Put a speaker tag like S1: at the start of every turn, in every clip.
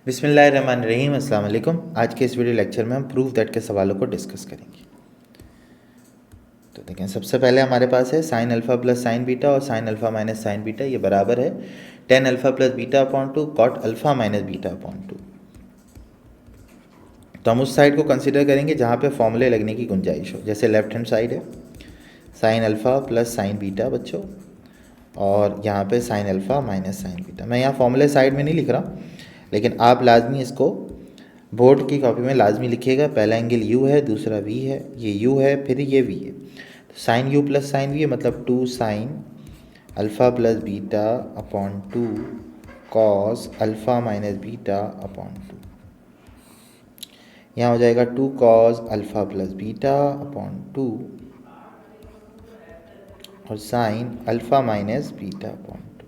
S1: बिस्मिल्लाहिर्रहमानिर्रहीम, अस्सलाम वालेकुम। आज के इस वीडियो लेक्चर में हम प्रूफ दैट के सवालों को डिस्कस करेंगे। तो देखें, सबसे पहले हमारे पास है sine alpha plus sine beta और sine alpha minus sine beta, ये बराबर है tan alpha plus beta upon two cot alpha minus beta upon two. तो हम उस साइड को कंसिडर करेंगे जहाँ पे फॉर्मूले लगने की गुंजाइश हो। जैसे लेफ्ट हैंड साइड है sine alpha plus sine beta बच्चों, और यहाँ पे sign alpha minus sine beta. मैं यहाँ फॉर्मूले साइड में नहीं लिख रहा, लेकिन आप लाजमी इसको बोर्ड की कॉपी में लाजमी लिखिएगा। पहला एंगल यू है, दूसरा वी है, ये यू है, फिर ये वी है। तो sine U plus sine V मतलब two sine alpha plus beta upon two cos alpha minus beta upon two. यहाँ हो जाएगा two cos alpha plus beta upon two और sine alpha minus beta upon two.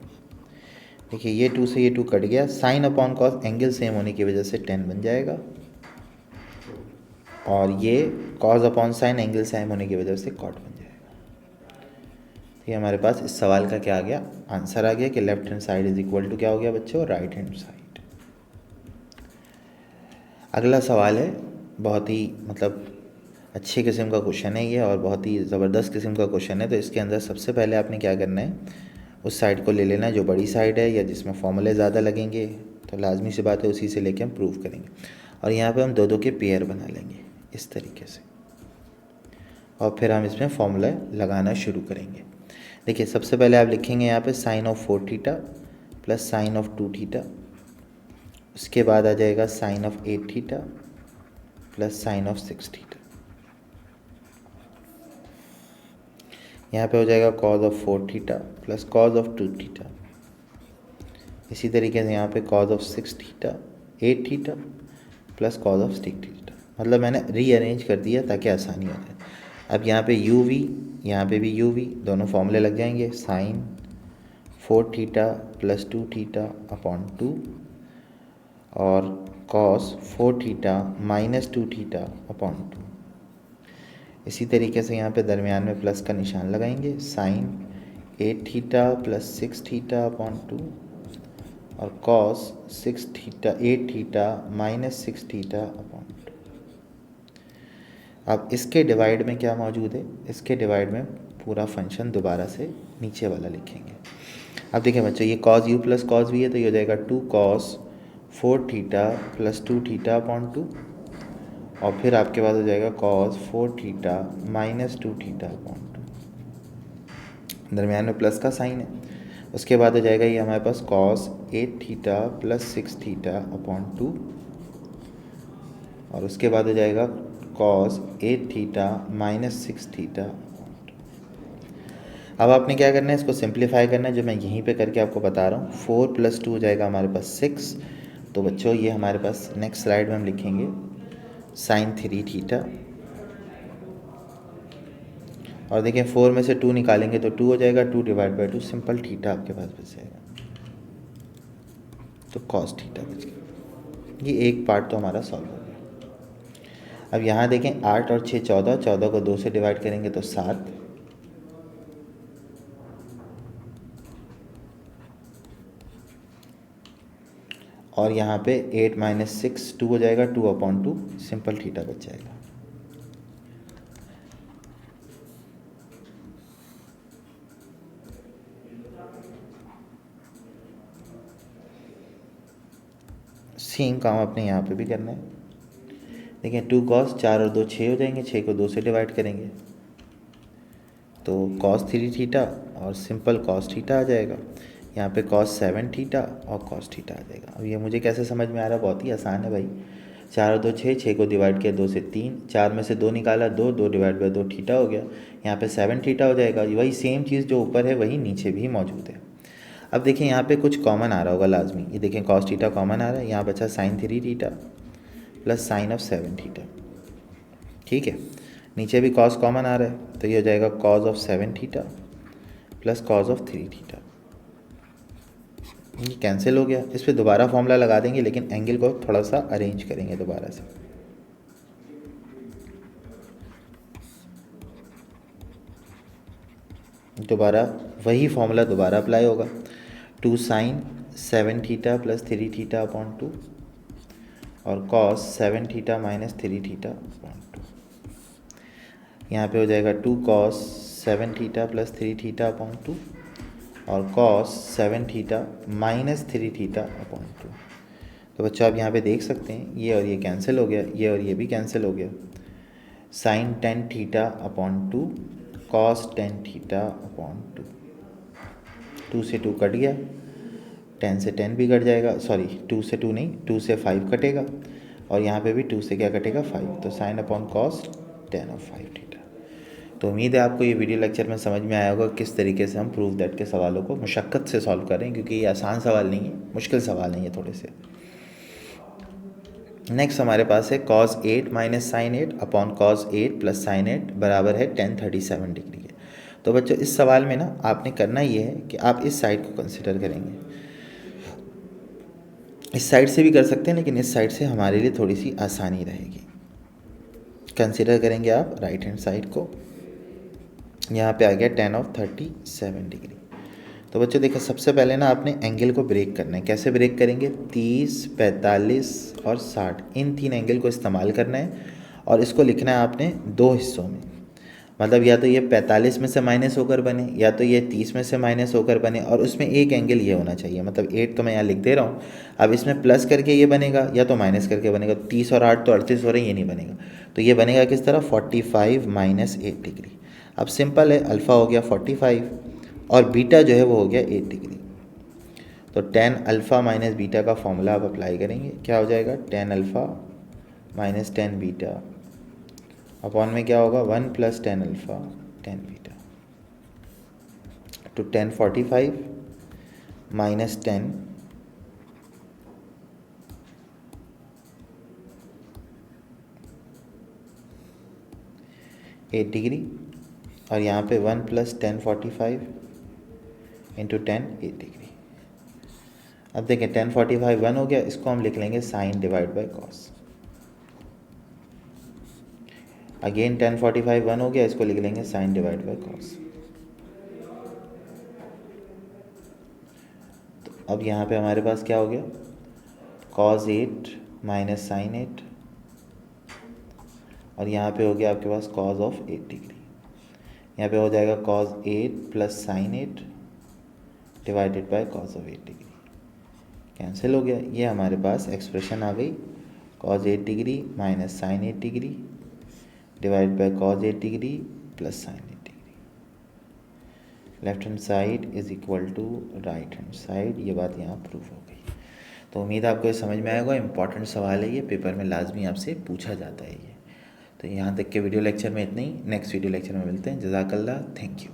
S1: देखिए, ये two से ये two cut गया। Sine upon cos angle same होने की वजह से 10 बन जाएगा, और ये cos upon sine angle same होने की वजह से कॉट बन जाएगा। तो ये हमारे पास इस सवाल का क्या आ गया, आंसर आ गया कि left hand side is equal to क्या हो गया बच्चों, राइट हैंड साइड। अगला सवाल है, बहुत ही अच्छे किस्म का क्वेश्चन है ये, और बहुत ही ज़बरदस्त किस्म का क्वेश्चन है। तो इसके अंदर सबसे पहले आपने क्या करना है, उस साइड को ले लेना है जो बड़ी साइड है या जिसमें फॉर्मूले ज़्यादा लगेंगे। तो लाजमी सी बात है, उसी से लेके हम प्रूव करेंगे। और यहाँ पे हम दो दो के पेयर बना लेंगे इस तरीके से, और फिर हम इसमें फॉर्मूला लगाना शुरू करेंगे। देखिए, सबसे पहले आप लिखेंगे यहाँ पे sine of 4 theta plus sine of 2 theta. उसके बाद आ जाएगा sine of 8 theta plus sine of 6 theta. यहाँ पे हो जाएगा cos of 4 theta plus cos of 2 theta. इसी तरीके से यहाँ पे cos of 6 theta 8 theta plus cos of 6 theta. मतलब मैंने रीअरेंज कर दिया ताकि आसानी हो जाए। अब यहाँ पे यू वी, यहाँ पे भी यू वी, दोनों फॉर्मूले लग जाएंगे। Sine 4 theta plus 2 theta upon 2 और cos 4 theta minus 2 theta upon 2। इसी तरीके से यहाँ पे दरमियान में प्लस का निशान लगाएंगे। Sine 8 theta plus 6 theta upon 2 और cos 6 theta 8 theta minus 6 theta upon 2। अब इसके डिवाइड में क्या मौजूद है, इसके डिवाइड में पूरा फंक्शन दोबारा से नीचे वाला लिखेंगे। अब देखिए बच्चों, ये cos u plus cos v है, तो ये हो जाएगा 2 cos 4 theta plus 2 theta upon 2, और फिर आपके पास हो जाएगा cos 4 theta minus 2 theta upon 2। दरमियान में प्लस का साइन है। उसके बाद हो जाएगा ये हमारे पास cos 8 theta plus 6 theta upon 2, और उसके बाद हो जाएगा कॉस 8 थीटा माइनस 6 थीटा। अब आपने क्या करना है, इसको सिंप्लीफाई करना है, जो मैं यहीं पे करके आपको बता रहा हूँ। 4 प्लस 2 हो जाएगा हमारे पास 6। तो बच्चों, ये हमारे पास नेक्स्ट स्लाइड में हम लिखेंगे साइन 3 थीटा, और देखिए 4 में से 2 निकालेंगे तो 2 हो जाएगा, 2 डिवाइड बाई 2 सिंपल थीटा आपके पास बच जाएगा, तो कॉस थीटा बच गया। ये एक पार्ट तो हमारा सॉल्व हो गया। अब यहाँ देखें 8 और 6 14, 14 को 2 से डिवाइड करेंगे तो 7, और यहाँ पे 8 माइनस 6 2 हो जाएगा, 2 अपॉन 2 सिंपल थीटा बच जाएगा। सेम काम अपने यहाँ पे भी करना है। देखिए 2 कॉस 4 और 2 6 हो जाएंगे, 6 को 2 से डिवाइड करेंगे तो कॉस 3 थीटा और सिंपल कॉस थीटा आ जाएगा। यहाँ पे कॉस 7 थीटा और कॉस थीटा आ जाएगा। अब ये मुझे कैसे समझ में आ रहा है, बहुत ही आसान है भाई। 4 और 2 6, 6 को डिवाइड किया 2 से 3, 4 में से 2 निकाला 2, 2 डिवाइड बाई 2 थीटा हो गया। यहाँ पे 7 थीटा हो जाएगा। वही सेम चीज़ जो ऊपर है वही नीचे भी मौजूद है। अब देखिए यहाँ पे कुछ कॉमन आ रहा होगा लाजमी। ये देखें कॉस थीटा कॉमन आ रहा है, यहाँ बचा sine 3 theta plus sine of 7 theta. ठीक है, नीचे भी कॉस कॉमन आ रहा है, तो ये हो जाएगा cos of 7 theta plus cos of 3 theta. ये कैंसिल हो गया। इस पर दोबारा फॉर्मूला लगा देंगे, लेकिन एंगल को थोड़ा सा अरेंज करेंगे दोबारा से। दोबारा वही फॉर्मूला दोबारा अप्लाई होगा। 2 sine 7 theta plus 3 theta upon 2 और cos 7 theta minus 3 theta upon 2। यहाँ पे हो जाएगा 2 cos 7 theta plus 3 theta upon 2 और cos 7 theta minus 3 theta upon 2। तो बच्चों आप यहाँ पे देख सकते हैं ये और ये कैंसिल हो गया, ये और ये भी कैंसिल हो गया। Sine 10 theta upon 2 cos 10 theta upon 2, 2 से 2 कट गया, 10 से 10 भी कट जाएगा, सॉरी 2 से 2 नहीं, 2 से 5 कटेगा और यहाँ पे भी 2 से क्या कटेगा 5, तो sign upon cos 10 of 5 theta. तो उम्मीद है आपको ये वीडियो लेक्चर में समझ में आया होगा किस तरीके से हम प्रूव दैट के सवालों को मुशक्क़त से सॉल्व करें, क्योंकि ये आसान सवाल नहीं है, मुश्किल सवाल नहीं है थोड़े से। नेक्स्ट हमारे पास है cos 8 minus sine 8 upon cos 8 plus sine 8 बराबर है tan 37 डिग्री है। तो बच्चों इस सवाल में ना आपने करना ये है कि आप इस साइड को कंसिडर करेंगे, इस साइड से भी कर सकते हैं लेकिन इस साइड से हमारे लिए थोड़ी सी आसानी रहेगी। कंसिडर करेंगे आप राइट हैंड साइड को, यहाँ पे आ गया tan ऑफ 37 डिग्री। तो बच्चों देखो सबसे पहले ना आपने एंगल को ब्रेक करना है। कैसे ब्रेक करेंगे? 30, 45 और 60 इन 3 एंगल को इस्तेमाल करना है और इसको लिखना है आपने 2 हिस्सों में। मतलब या तो ये 45 में से माइनस होकर बने या तो ये 30 में से माइनस होकर बने और उसमें एक एंगल ये होना चाहिए। मतलब 8 तो मैं यहाँ लिख दे रहा हूँ, अब इसमें प्लस करके ये बनेगा या तो माइनस करके बनेगा। 30 और 8 तो 38 हो रहे हैं, ये नहीं बनेगा। तो ये बनेगा किस तरह? 45 माइनस 8 डिग्री। अब सिंपल है, अल्फ़ा हो गया 45 और बीटा जो है वो हो गया 8 डिग्री। तो tan अल्फ़ा माइनस बीटा का फॉर्मूला आप अप्लाई करेंगे, क्या हो जाएगा? tan alpha minus tan beta upon में क्या होगा? 1 plus tan alpha tan beta. तो tan 45 minus tan eight degree और यहाँ पे 1 plus tan 45 into tan 8 degree. अब देखें tan 45 1 हो गया, इसको हम लिख लेंगे sine divide by cos. Again tan 45 1 हो गया, इसको लिख लेंगे साइन डिवाइड बाय कॉस। तो अब यहाँ पे हमारे पास क्या हो गया? cos 8 माइनस साइन 8 और यहाँ पे हो गया आपके पास cos ऑफ 8 डिग्री। यहाँ पे हो जाएगा cos 8 plus sine 8 divided by cos of 8 degree. Cancel हो गया, ये हमारे पास एक्सप्रेशन आ गई cos 8 degree minus sine 8 degree divide by cos 8 degree plus sine 8 degree. Left hand side is equal to right hand side, ये बात यहाँ proof हो गई। तो उम्मीद है आपको ये समझ में आएगा। इंपॉर्टेंट सवाल है ये, पेपर में लाजमी आपसे पूछा जाता है ये। तो यहाँ तक के वीडियो लेक्चर में इतना ही, नेक्स्ट वीडियो लेक्चर में मिलते हैं। जज़ाकल्लाह, थैंक यू।